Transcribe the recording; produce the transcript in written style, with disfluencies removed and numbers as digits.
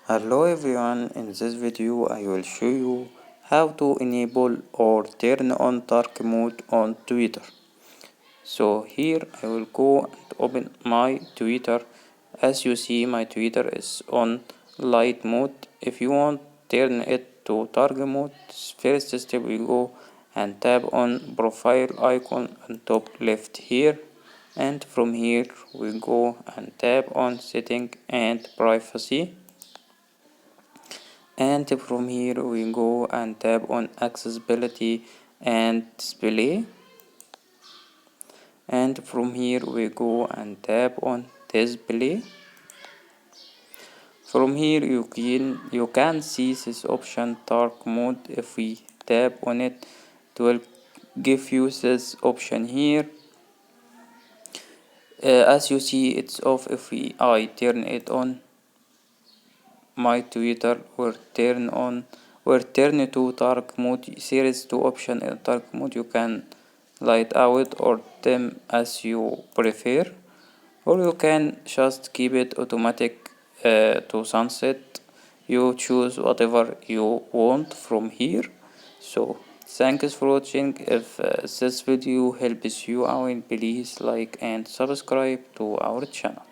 Hello everyone, in this video I will show you how to enable or turn on dark mode on Twitter. So here I will go and open my Twitter. As you see, my Twitter is on light mode. If you want turn it to dark mode, first step we go and tap on profile icon on top left here, and from here we go and tap on setting and privacy, and from here we go and tap on accessibility and display, and from here we go and tap on display. From here you can see this option dark mode. If we tap on it, it will give you this option here. As you see, it's off. If I turn it on, my Twitter will turn to dark mode. There is two options in dark mode. You can light out or dim as you prefer, or you can just keep it automatic to sunset. You choose whatever you want from here. So thanks for watching. If this video helps you out, please like and subscribe to our channel.